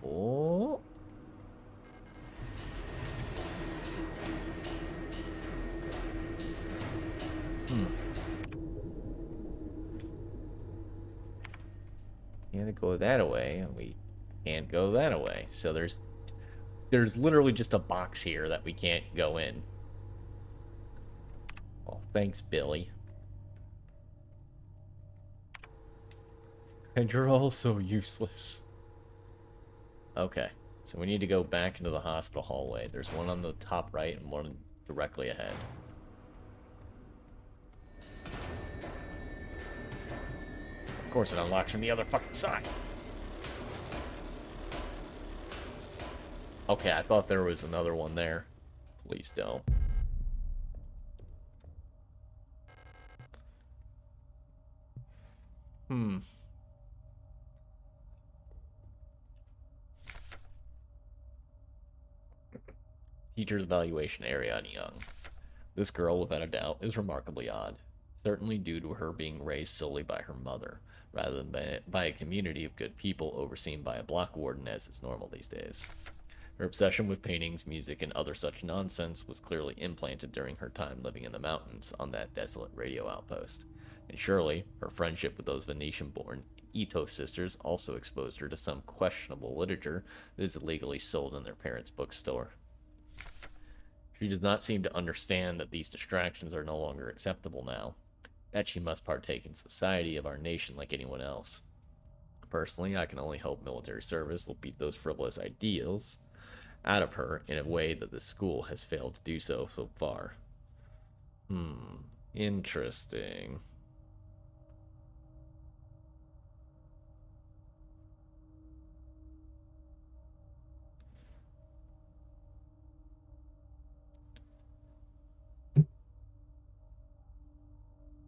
Oh. Hmm. Can't go that away, and we can't go that away. So there's literally just a box here that we can't go in. Well, thanks, Billy. And you're all so useless. Okay, so we need to go back into the hospital hallway. There's one on the top right and one directly ahead. Of course it unlocks from the other fucking side. Okay, I thought there was another one there. Please don't. Hmm. Teacher's evaluation area on Young. This girl, without a doubt, is remarkably odd. Certainly due to her being raised solely by her mother, rather than by a community of good people overseen by a block warden as is normal these days. Her obsession with paintings, music, and other such nonsense was clearly implanted during her time living in the mountains on that desolate radio outpost. And surely, her friendship with those Venetian-born Ito sisters also exposed her to some questionable literature that is illegally sold in their parents' bookstore. She does not seem to understand that these distractions are no longer acceptable now, that she must partake in society of our nation like anyone else. Personally, I can only hope military service will beat those frivolous ideals out of her in a way that the school has failed to do so far. Interesting.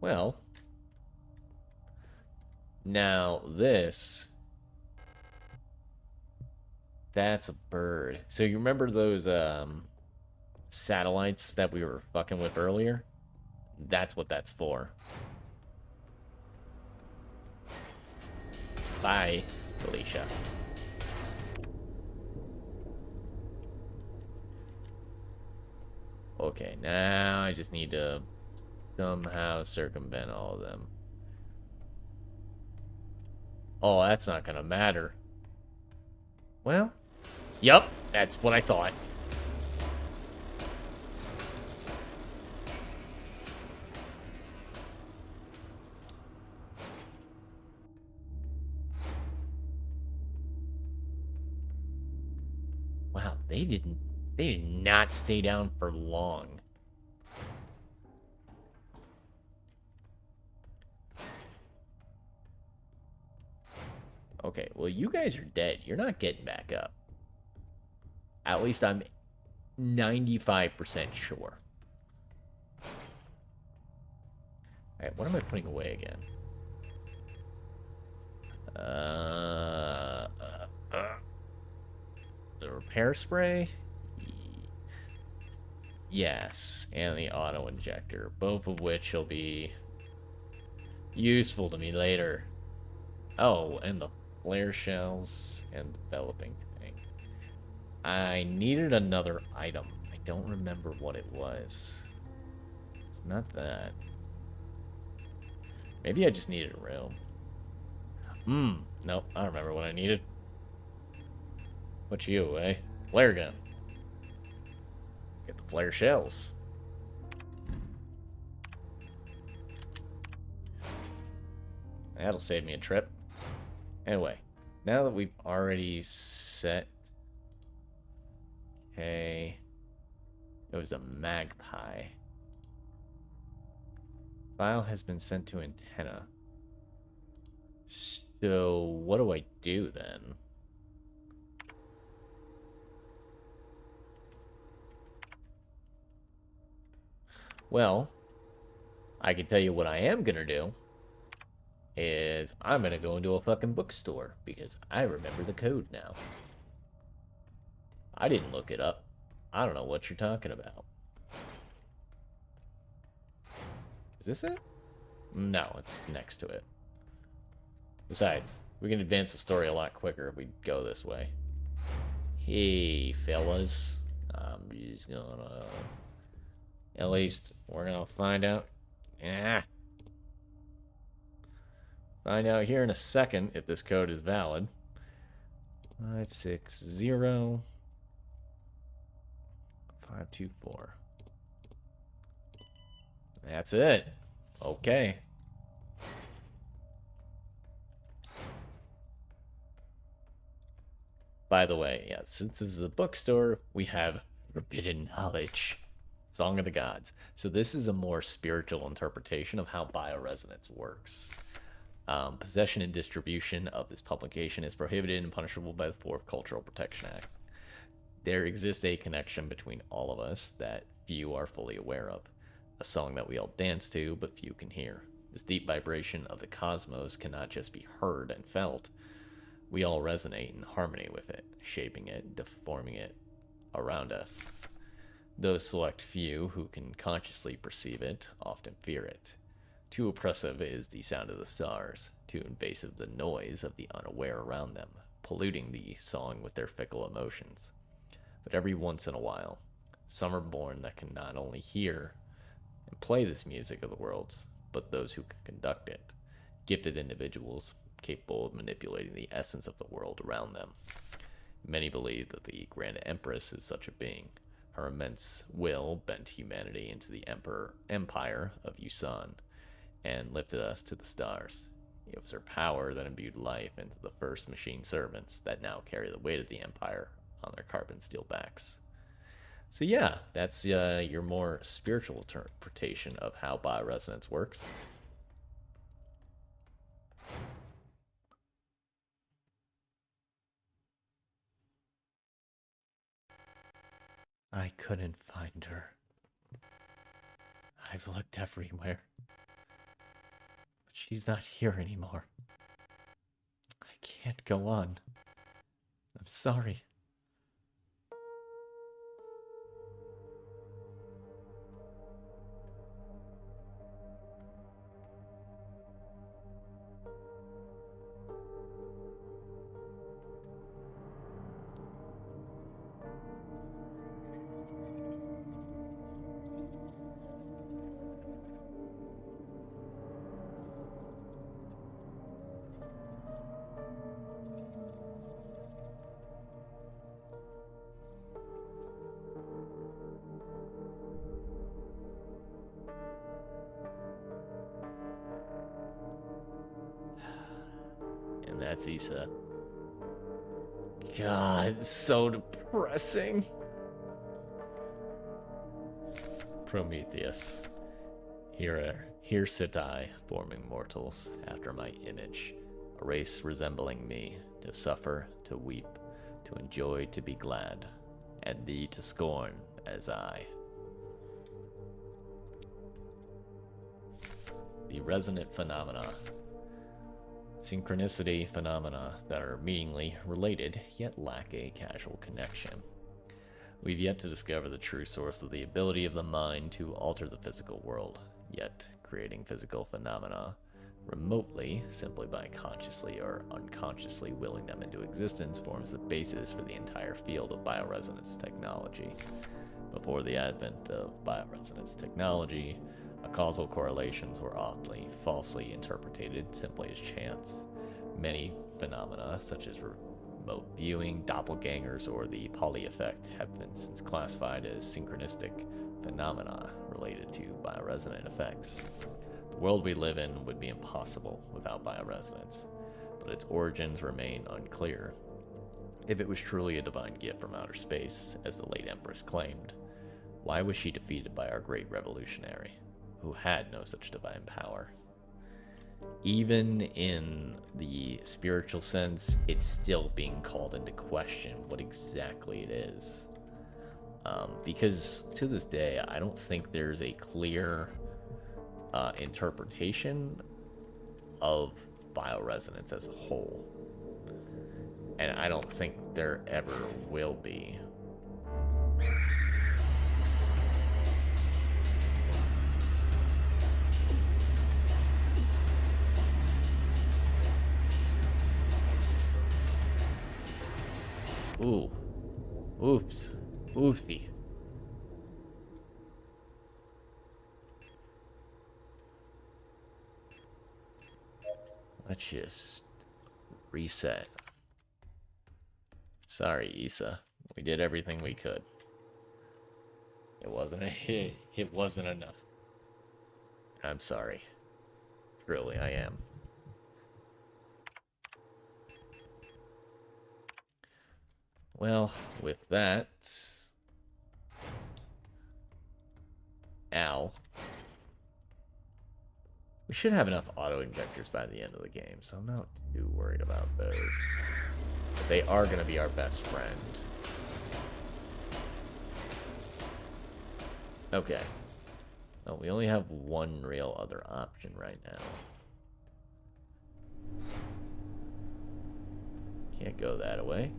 Well, now this, that's a bird. So you remember those satellites that we were fucking with earlier? That's what that's for. Bye, Alicia. Okay, now I just need to somehow circumvent all of them. Oh, that's not gonna matter. Well, yep, that's what I thought. Wow, they did not stay down for long. Okay, well, you guys are dead. You're not getting back up. At least I'm 95% sure. Alright, what am I putting away again? The repair spray? Yes, and the auto injector, both of which will be useful to me later. Oh, and the flare shells and developing tank. I needed another item. I don't remember what it was. It's not that. Maybe I just needed a room. Nope, I don't remember what I needed. What's you, eh? Flare gun. Get the flare shells. That'll save me a trip. Anyway, now that we've already set... Okay. It was a magpie. File has been sent to antenna. So, what do I do then? Well, I can tell you what I am gonna do. Is I'm gonna go into a fucking bookstore because I remember the code now. I didn't look it up. I don't know what you're talking about. Is this it? No, it's next to it. Besides, we can advance the story a lot quicker if we go this way. Hey, fellas. I'm just gonna... At least we're gonna find out. Find out here in a second if this code is valid. 560 524. That's it. Okay. By the way, yeah, since this is a bookstore, we have Forbidden Knowledge, Song of the Gods. So this is a more spiritual interpretation of how bioresonance works. Possession and distribution of this publication is prohibited and punishable by the Fourth Cultural Protection Act. There exists a connection between all of us that few are fully aware of. A song that we all dance to, but few can hear. This deep vibration of the cosmos cannot just be heard and felt. We all resonate in harmony with it, shaping it, deforming it around us. Those select few who can consciously perceive it often fear it. Too oppressive is the sound of the stars, too invasive the noise of the unaware around them, polluting the song with their fickle emotions. But every once in a while, some are born that can not only hear and play this music of the worlds, but those who can conduct it, gifted individuals capable of manipulating the essence of the world around them. Many believe that the Grand Empress is such a being. Her immense will bent humanity into the empire of Yusan and lifted us to the stars. It was her power that imbued life into the first machine servants that now carry the weight of the empire on their carbon steel backs. So yeah, that's your more spiritual interpretation of how bioresonance works. I couldn't find her. I've looked everywhere. But she's not here anymore. I can't go on. I'm sorry. And that's Issa. God, so depressing. Prometheus. Here sit I, forming mortals after my image, a race resembling me, to suffer, to weep, to enjoy, to be glad, and thee to scorn as I. The resonant phenomena. Synchronicity phenomena that are meaningly related, yet lack a causal connection. We've yet to discover the true source of the ability of the mind to alter the physical world, yet creating physical phenomena remotely, simply by consciously or unconsciously willing them into existence, forms the basis for the entire field of bioresonance technology. Before the advent of bioresonance technology, causal correlations were often falsely interpreted simply as chance. Many phenomena, such as remote viewing, doppelgangers, or the Pauli effect, have been since classified as synchronistic phenomena related to bioresonant effects. The world we live in would be impossible without bioresonance, but its origins remain unclear. If it was truly a divine gift from outer space, as the late Empress claimed, why was she defeated by our great revolutionary, who had no such divine power? Even in the spiritual sense, it's still being called into question what exactly it is. Because to this day, I don't think there's a clear interpretation of bioresonance as a whole. And I don't think there ever will be. Ooh, Oops. Oopsie. Let's just reset. Sorry, Isou. We did everything we could. It wasn't it wasn't enough. I'm sorry. Truly, I am. Well, with that... Ow. We should have enough auto-injectors by the end of the game, so I'm not too worried about those. But they are going to be our best friend. Okay. Oh, we only have one real other option right now. Can't go that way.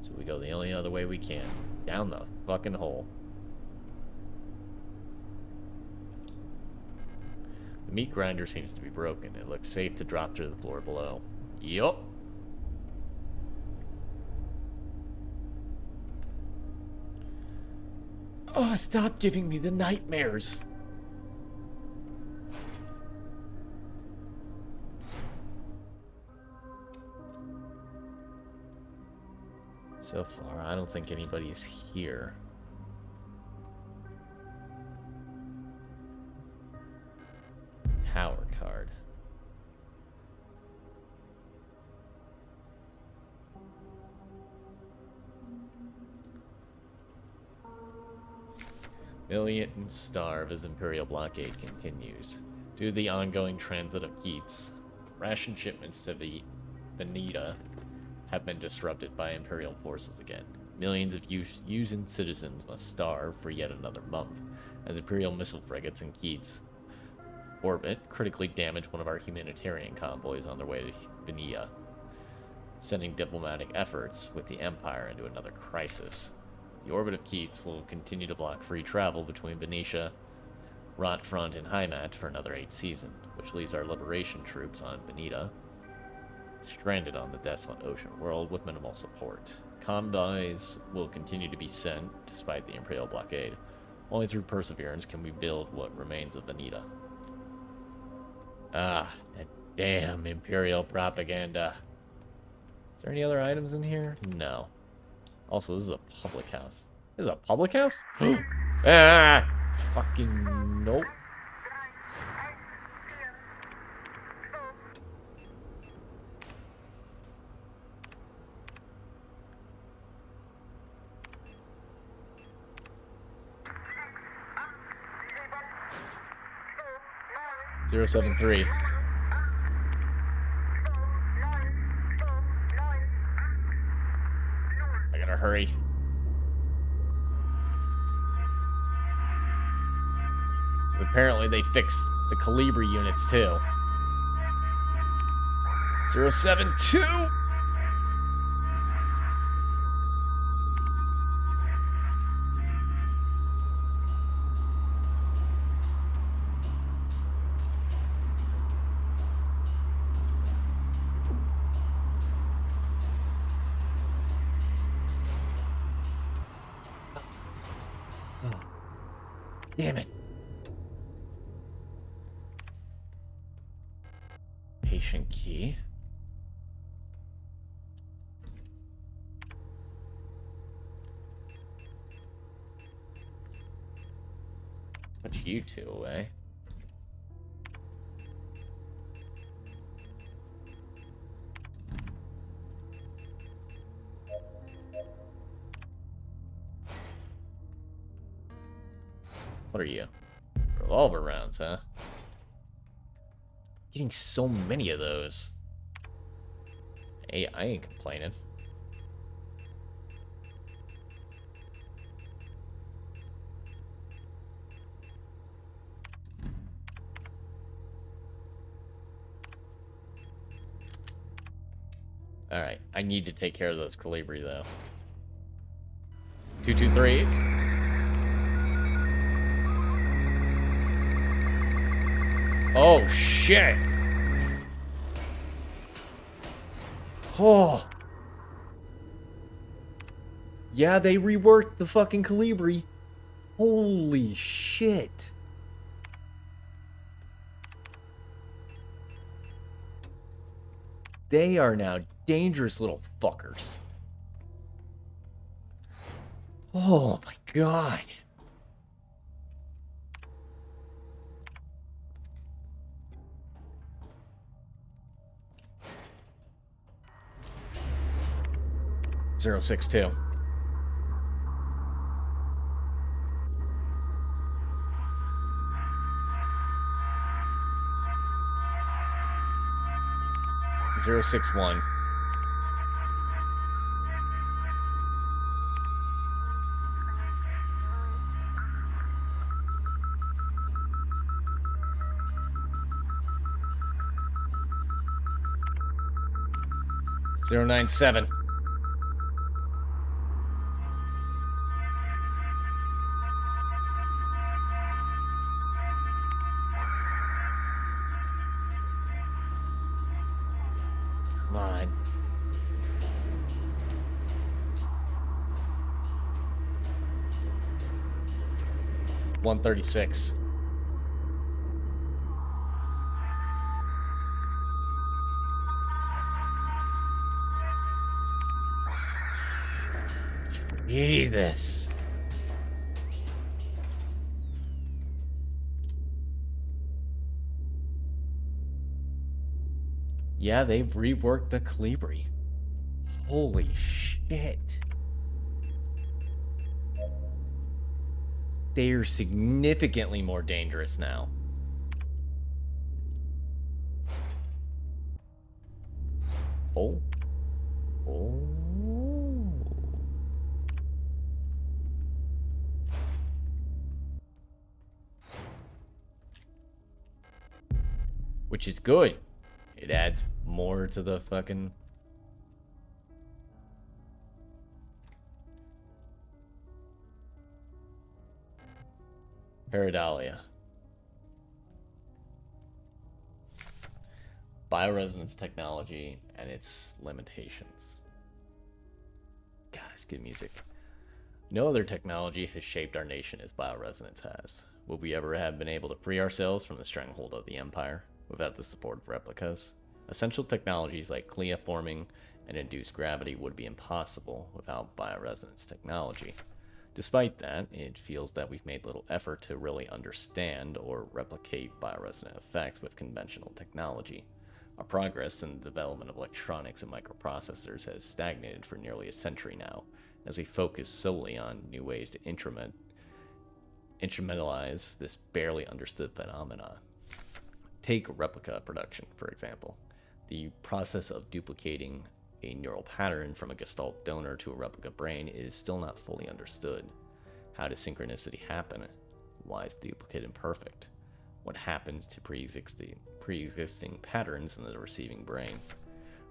So we go the only other way we can. Down the fucking hole. The meat grinder seems to be broken. It looks safe to drop to the floor below. Yup. Oh, stop giving me the nightmares. So far, I don't think anybody's here. Tower card. Millions starve as Imperial blockade continues. Due to the ongoing transit of Keats, ration shipments to the Veneta have been disrupted by Imperial forces again. Millions of Yuuzhan citizens must starve for yet another month, as Imperial missile frigates in Keats' orbit critically damage one of our humanitarian convoys on their way to Veneta, sending diplomatic efforts with the Empire into another crisis. The orbit of Keats will continue to block free travel between Venetia, Rotfront, and Heimat for another 8 seasons, which leaves our liberation troops on Veneta stranded on the desolate ocean world with minimal support. Convoys will continue to be sent despite the Imperial blockade. Only through perseverance can we build what remains of Veneta. Ah, that damn Imperial propaganda. Is there any other items in here? No. Also, this is a public house. This is a public house? Ah! Fucking nope. Zero 073. I gotta hurry. Because apparently they fixed the Calibri units too. 072. Damn it. Patient key. Put you two away. What are you? Revolver rounds, huh? Getting so many of those. Hey, I ain't complaining. Alright, I need to take care of those Calibri, though. 223. Oh, shit! Oh! Yeah, they reworked the fucking Calibri. Holy shit. They are now dangerous little fuckers. Oh my god. Zero 062. Zero 061. Zero 097. Come on. One 36. Jesus. Yeah, they've reworked the Calibri. Holy shit. They are significantly more dangerous now. Oh. Oh. Which is good. It adds more to the fucking... Paradolia. Bioresonance technology and its limitations. God, it's good music. No other technology has shaped our nation as bioresonance has. Would we ever have been able to free ourselves from the stranglehold of the Empire without the support of replicas? Essential technologies like cleoforming and induced gravity would be impossible without bioresonance technology. Despite that, it feels that we've made little effort to really understand or replicate bioresonant effects with conventional technology. Our progress in the development of electronics and microprocessors has stagnated for nearly a century now, as we focus solely on new ways to instrumentalize this barely understood phenomena. Take replica production, for example. The process of duplicating a neural pattern from a Gestalt donor to a replica brain is still not fully understood. How does synchronicity happen? Why is the duplicate imperfect? What happens to pre-existing patterns in the receiving brain?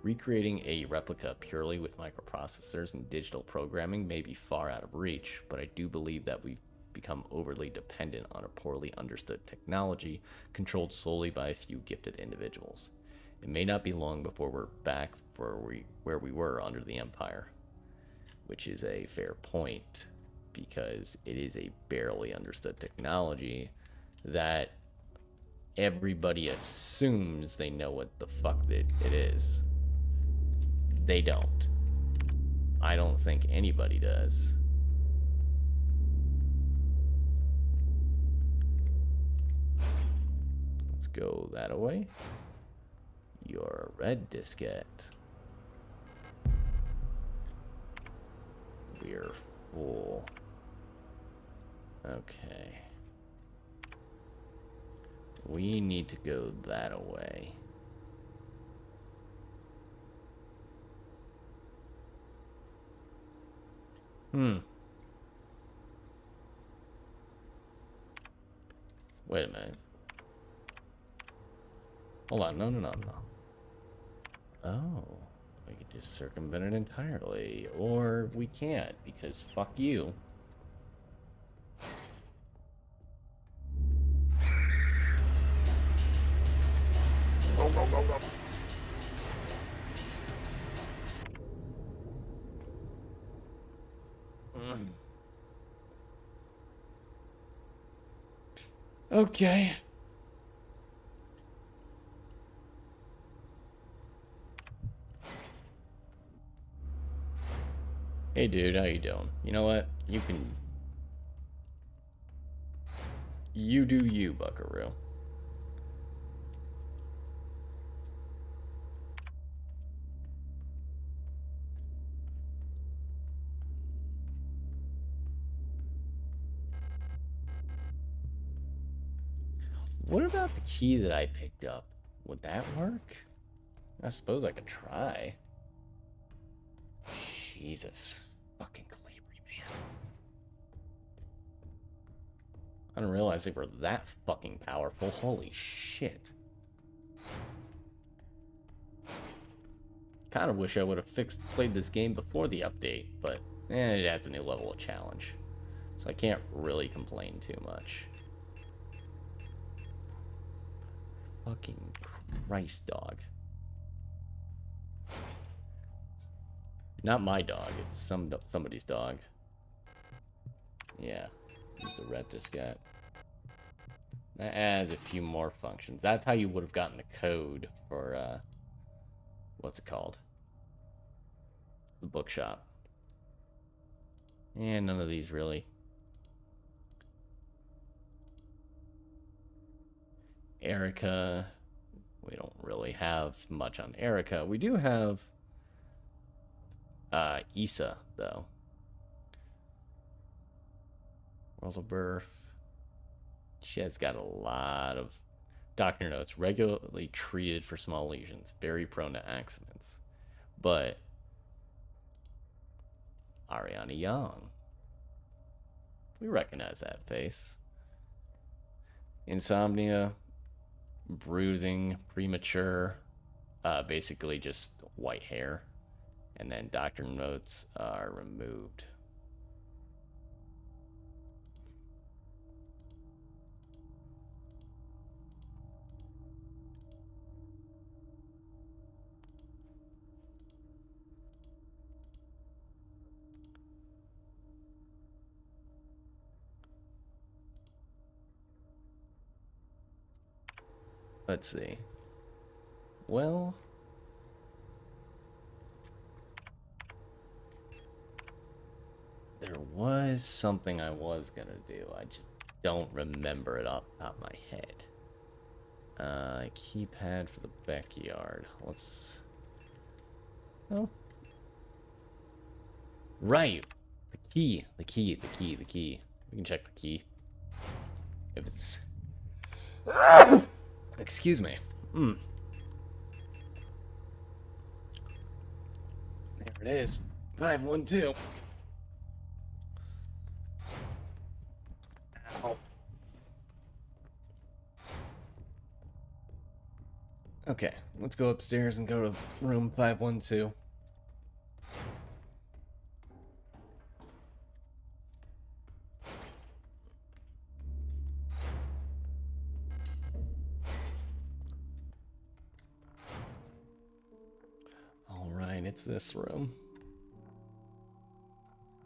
Recreating a replica purely with microprocessors and digital programming may be far out of reach, but I do believe that we've become overly dependent on a poorly understood technology controlled solely by a few gifted individuals. It may not be long before we're back where we were under the Empire, which is a fair point, because it is a barely understood technology that everybody assumes they know what the fuck it is. They don't. I don't think anybody does. Let's go that way. You're a red diskette. We're full. Okay. We need to go that way. Wait a minute. Hold on. No. Oh. We could just circumvent it entirely. Or we can't, because fuck you. Go. Okay. Hey dude, how you doing? You know what? You do you, Buckaroo. What about the key that I picked up? Would that work? I suppose I could try. Jesus. Fucking Calabri, man. I didn't realize they were that fucking powerful. Holy shit. Kind of wish I would have played this game before the update, but it adds a new level of challenge. So I can't really complain too much. Fucking Christ, dog. Not my dog, it's somebody's dog. Yeah, use the red discat. That adds a few more functions. That's how you would have gotten the code for, what's it called? The bookshop. And none of these really. Erica. We don't really have much on Erica. We do have Isou, though. World of Birth. She has got a lot of doctor notes. Regularly treated for small lesions. Very prone to accidents. But Ariana Young. We recognize that face. Insomnia. Bruising. Premature. Basically just white hair. And then doctor notes are removed. Let's see. Well, there was something I was gonna do. I just don't remember it off the top of my head. Keypad for the backyard. Let's... Oh. Right. The key. We can check the key. If it's... Excuse me. There it is. 512. Ow. Okay, let's go upstairs and go to room 512. It's this room.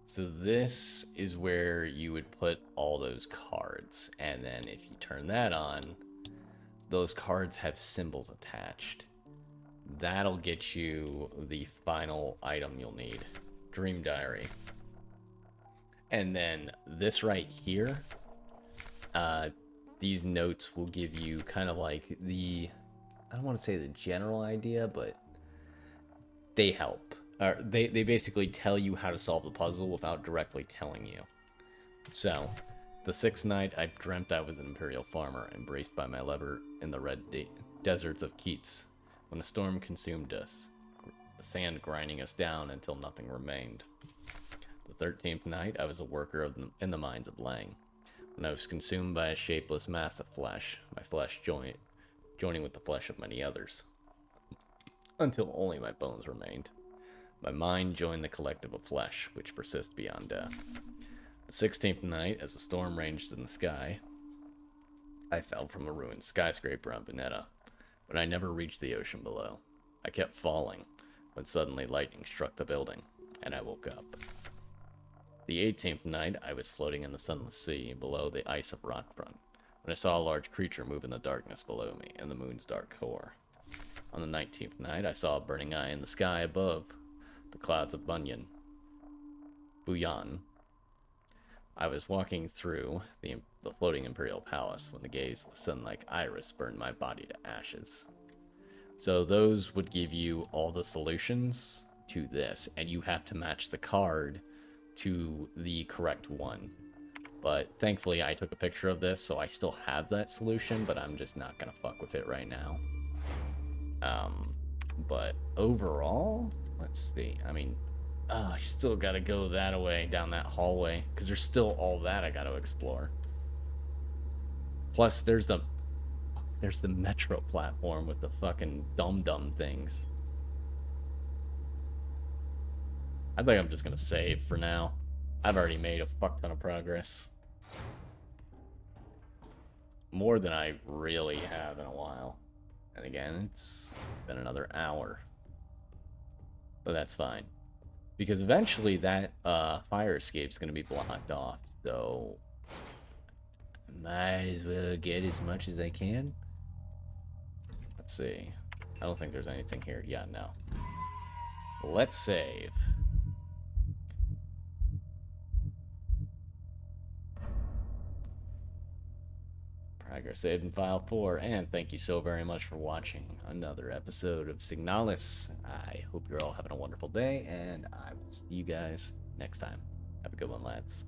So this is where you would put all those cards, and then if you turn that on, those cards have symbols attached. That'll get you the final item you'll need, Dream Diary. And then this right here, these notes will give you kind of like the, I don't want to say the general idea, but they help. They basically tell you how to solve the puzzle without directly telling you. So, the sixth night, I dreamt I was an imperial farmer, embraced by my lover in the red deserts of Keats, when a storm consumed us, the sand grinding us down until nothing remained. The 13th night, I was a worker in the mines of Lang, when I was consumed by a shapeless mass of flesh, my flesh joining with the flesh of many others, until only my bones remained. My mind joined the collective of flesh, which persists beyond death. The 16th night, as the storm raged in the sky, I fell from a ruined skyscraper on Veneta, but I never reached the ocean below. I kept falling, when suddenly lightning struck the building, and I woke up. The 18th night, I was floating in the sunless sea below the ice of Rockfront, when I saw a large creature move in the darkness below me in the moon's dark core. On the 19th night, I saw a burning eye in the sky above the clouds of Buyan. I was walking through the floating Imperial Palace when the gaze of the sun-like iris burned my body to ashes. So those would give you all the solutions to this, and you have to match the card to the correct one. But thankfully I took a picture of this, so I still have that solution, but I'm just not gonna fuck with it right now. But overall, let's see. I mean, I still gotta go that way, down that hallway, because there's still all that I gotta explore. Plus, there's the metro platform with the fucking dum-dum things. I think I'm just gonna save for now. I've already made a fuck ton of progress. More than I really have in a while. And again, it's been another hour. But that's fine. Because eventually that fire escape's going to be blocked off. So I might as well get as much as I can. Let's see. I don't think there's anything here. Yeah, no. Let's save. Progress saved in file 4, and thank you so very much for watching another episode of Signalis. I hope you're all having a wonderful day, and I will see you guys next time. Have a good one, lads.